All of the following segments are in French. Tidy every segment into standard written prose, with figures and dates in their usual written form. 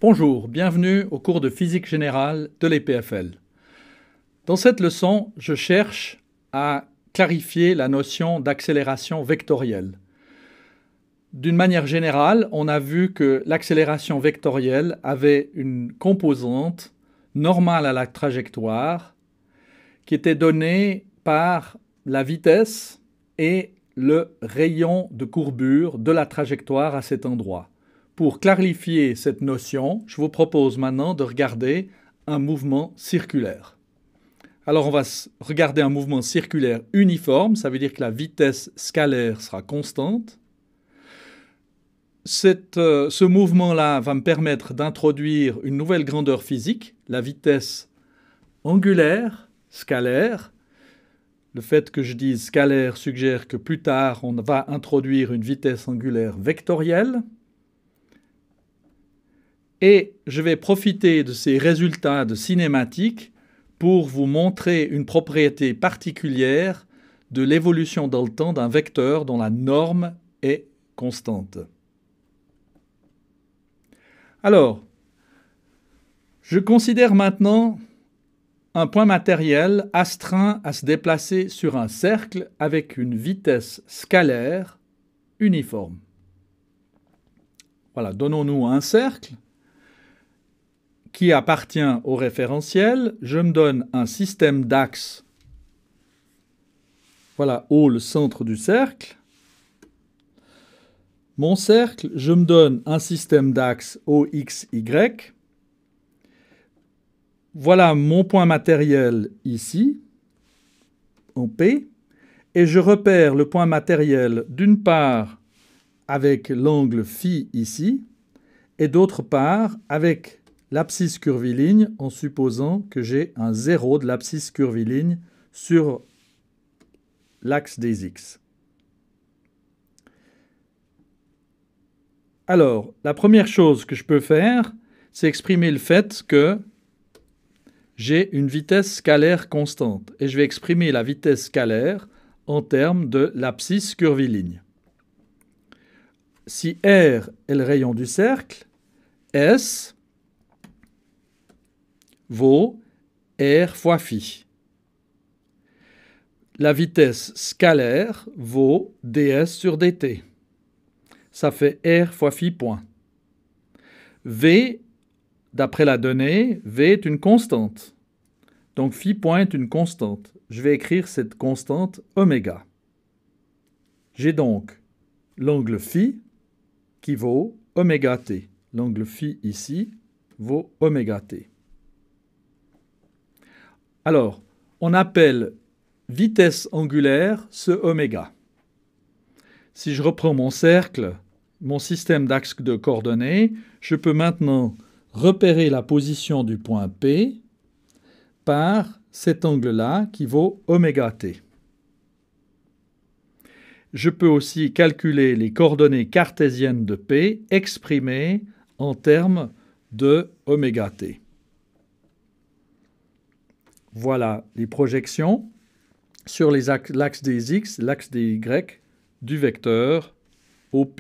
Bonjour, bienvenue au cours de physique générale de l'EPFL. Dans cette leçon, je cherche à clarifier la notion d'accélération vectorielle. D'une manière générale, on a vu que l'accélération vectorielle avait une composante normale à la trajectoire qui était donnée par la vitesse et le rayon de courbure de la trajectoire à cet endroit. Pour clarifier cette notion, je vous propose maintenant de regarder un mouvement circulaire. Alors on va regarder un mouvement circulaire uniforme, ça veut dire que la vitesse scalaire sera constante. Ce mouvement-là va me permettre d'introduire une nouvelle grandeur physique, la vitesse angulaire scalaire. Le fait que je dise scalaire suggère que plus tard, on va introduire une vitesse angulaire vectorielle. Et je vais profiter de ces résultats de cinématique pour vous montrer une propriété particulière de l'évolution dans le temps d'un vecteur dont la norme est constante. Alors, je considère maintenant un point matériel astreint à se déplacer sur un cercle avec une vitesse scalaire uniforme. Voilà, donnons-nous un cercle qui appartient au référentiel. Je me donne un système d'axes. Voilà, O, le centre du cercle. Mon cercle, je me donne un système d'axes O, X, Y. Voilà mon point matériel ici, en P. Et je repère le point matériel d'une part avec l'angle phi ici, et d'autre part avec l'abscisse curviligne en supposant que j'ai un zéro de l'abscisse curviligne sur l'axe des x. Alors, la première chose que je peux faire, c'est exprimer le fait que j'ai une vitesse scalaire constante. Et je vais exprimer la vitesse scalaire en termes de l'abscisse curviligne. Si R est le rayon du cercle, S vaut R fois phi. La vitesse scalaire vaut ds sur dt. Ça fait R fois phi point. V, d'après la donnée, V est une constante. Donc phi point est une constante. Je vais écrire cette constante oméga. J'ai donc l'angle phi qui vaut oméga t. L'angle phi ici vaut oméga t. Alors, on appelle vitesse angulaire ce oméga. Si je reprends mon cercle, mon système d'axes de coordonnées, je peux maintenant repérer la position du point P par cet angle-là qui vaut oméga t. Je peux aussi calculer les coordonnées cartésiennes de P exprimées en termes de oméga t. Voilà les projections sur l'axe des x, l'axe des y du vecteur OP.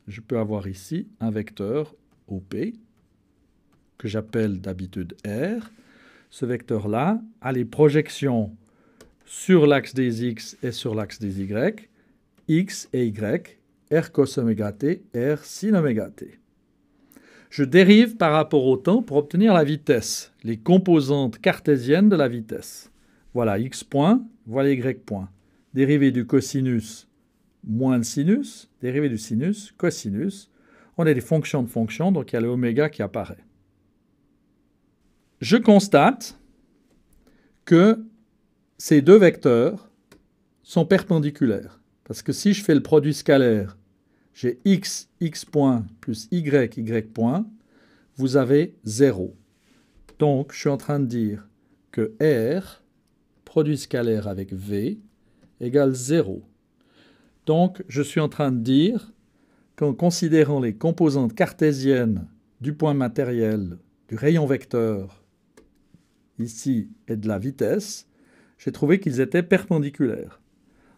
Je peux avoir ici un vecteur OP que j'appelle d'habitude R. Ce vecteur-là a les projections sur l'axe des x et sur l'axe des y, x et y, R cos oméga t, R sin oméga t. Je dérive par rapport au temps pour obtenir la vitesse, les composantes cartésiennes de la vitesse. Voilà x point, voilà y point. Dérivée du cosinus moins le sinus, dérivée du sinus, cosinus. On a des fonctions de fonctions, donc il y a le oméga qui apparaît. Je constate que ces deux vecteurs sont perpendiculaires. Parce que si je fais le produit scalaire, j'ai x point plus y point, vous avez 0. Donc, je suis en train de dire que R, produit scalaire avec V, égale 0. Donc, je suis en train de dire qu'en considérant les composantes cartésiennes du point matériel, du rayon vecteur, ici, et de la vitesse, j'ai trouvé qu'ils étaient perpendiculaires.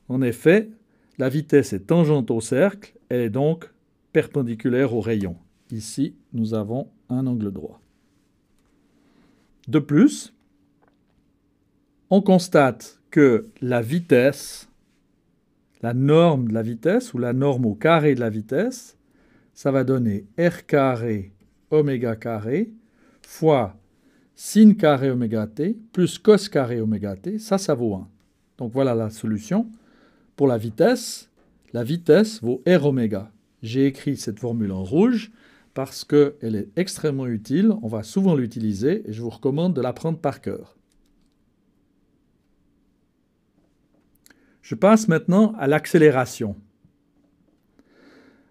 En effet, la vitesse est tangente au cercle, elle est donc perpendiculaire au rayon. ici, nous avons un angle droit. De plus, on constate que la vitesse, la norme de la vitesse, ou la norme au carré de la vitesse, ça va donner r carré oméga carré fois sin carré oméga t plus cos carré oméga t, ça vaut 1. Donc voilà la solution. Pour la vitesse vaut r oméga. J'ai écrit cette formule en rouge parce qu'elle est extrêmement utile, on va souvent l'utiliser et je vous recommande de l'apprendre par cœur. Je passe maintenant à l'accélération.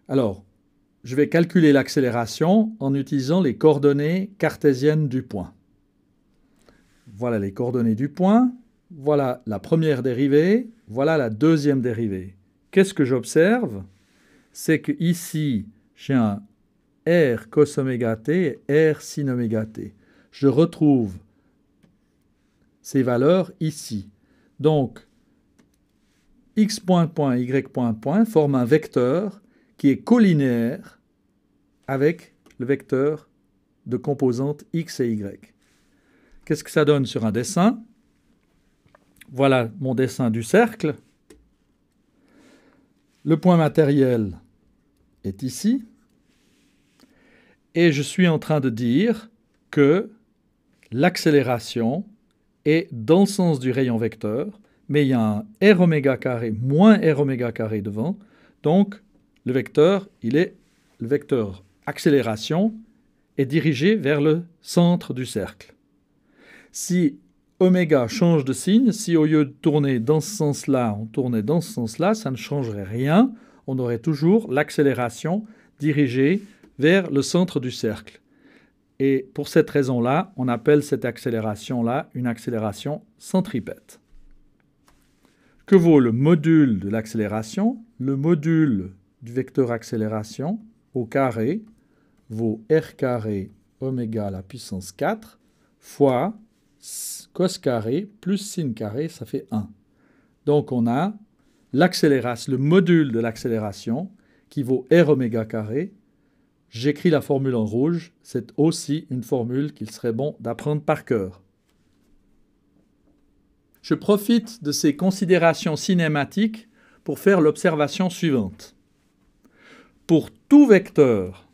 Alors, je vais calculer l'accélération en utilisant les coordonnées cartésiennes du point. Voilà les coordonnées du point, voilà la première dérivée, voilà la deuxième dérivée. Qu'est-ce que j'observe? C'est que ici, j'ai un r cos oméga t et r sin oméga t. Je retrouve ces valeurs ici. Donc, x point point, y point point forme un vecteur qui est collinéaire avec le vecteur de composantes x et y. Qu'est-ce que ça donne sur un dessin? Voilà mon dessin du cercle. Le point matériel est ici. Et je suis en train de dire que l'accélération est dans le sens du rayon vecteur, mais il y a un r oméga carré moins r oméga carré devant. Donc, le vecteur accélération est dirigé vers le centre du cercle. Si oméga change de signe, si au lieu de tourner dans ce sens-là, on tournait dans ce sens-là, ça ne changerait rien. On aurait toujours l'accélération dirigée vers le centre du cercle. Et pour cette raison-là, on appelle cette accélération-là une accélération centripète. Que vaut le module de l'accélération? Le module du vecteur accélération au carré vaut r carré oméga à la puissance 4 fois cos carré plus sin carré, ça fait 1. Donc on a le module de l'accélération qui vaut r oméga carré. J'écris la formule en rouge, c'est aussi une formule qu'il serait bon d'apprendre par cœur. Je profite de ces considérations cinématiques pour faire l'observation suivante. Pour tout vecteur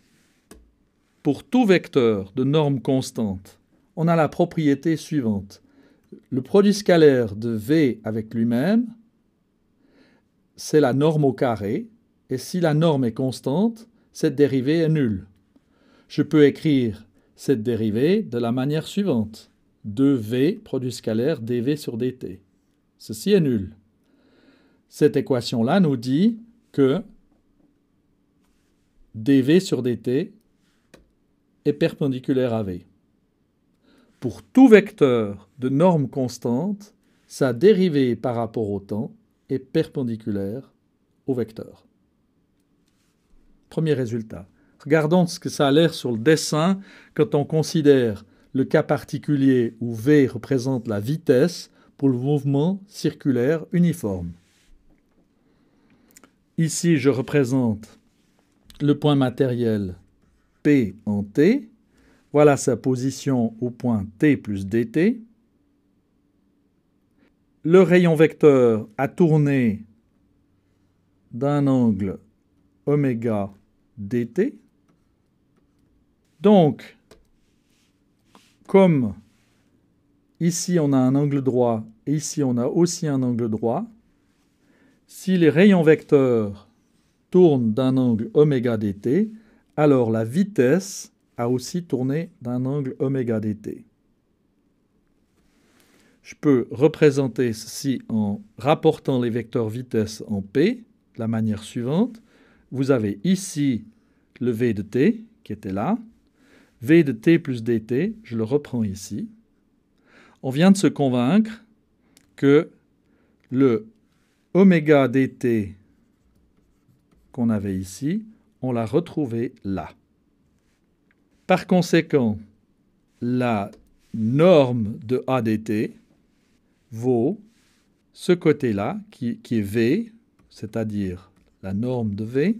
de norme constante, on a la propriété suivante. Le produit scalaire de V avec lui-même, c'est la norme au carré, et si la norme est constante, cette dérivée est nulle. Je peux écrire cette dérivée de la manière suivante. 2V, produit scalaire, dV sur dt. Ceci est nul. Cette équation-là nous dit que dV sur dt est perpendiculaire à V. Pour tout vecteur de norme constante, sa dérivée par rapport au temps est perpendiculaire au vecteur. Premier résultat. Regardons ce que ça a l'air sur le dessin quand on considère le cas particulier où V représente la vitesse pour le mouvement circulaire uniforme. Ici, je représente le point matériel P en T. Voilà sa position au point T plus dt. Le rayon vecteur a tourné d'un angle oméga dt. Donc, comme ici on a un angle droit et ici on a aussi un angle droit, si les rayons vecteurs tournent d'un angle oméga dt, alors la vitesse a aussi tourné d'un angle oméga dt. Je peux représenter ceci en rapportant les vecteurs vitesse en P de la manière suivante. Vous avez ici le V de t qui était là. V de t plus dt, je le reprends ici. On vient de se convaincre que le oméga dt qu'on avait ici, on l'a retrouvé là. Par conséquent, la norme de A dt vaut ce côté-là, qui est V, c'est-à-dire la norme de V,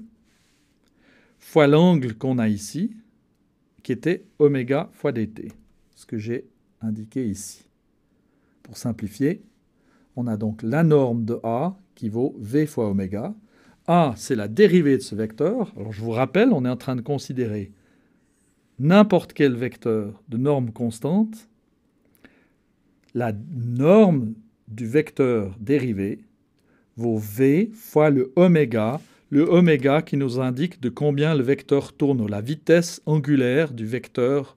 fois l'angle qu'on a ici, qui était oméga fois dt, ce que j'ai indiqué ici. Pour simplifier, on a donc la norme de A qui vaut V fois oméga. A, c'est la dérivée de ce vecteur. Alors je vous rappelle, on est en train de considérer n'importe quel vecteur de norme constante. La norme du vecteur dérivé vaut V fois le oméga qui nous indique de combien le vecteur tourne, la vitesse angulaire du vecteur,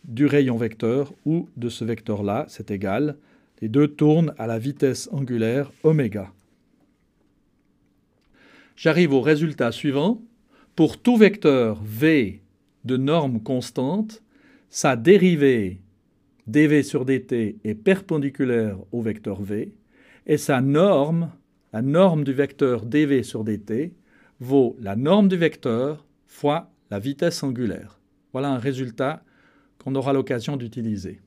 du rayon vecteur ou de ce vecteur-là, c'est égal. Les deux tournent à la vitesse angulaire oméga. J'arrive au résultat suivant. Pour tout vecteur V de norme constante, sa dérivée dv sur dt est perpendiculaire au vecteur V et sa norme, la norme du vecteur dv sur dt, vaut la norme du vecteur fois la vitesse angulaire. Voilà un résultat qu'on aura l'occasion d'utiliser.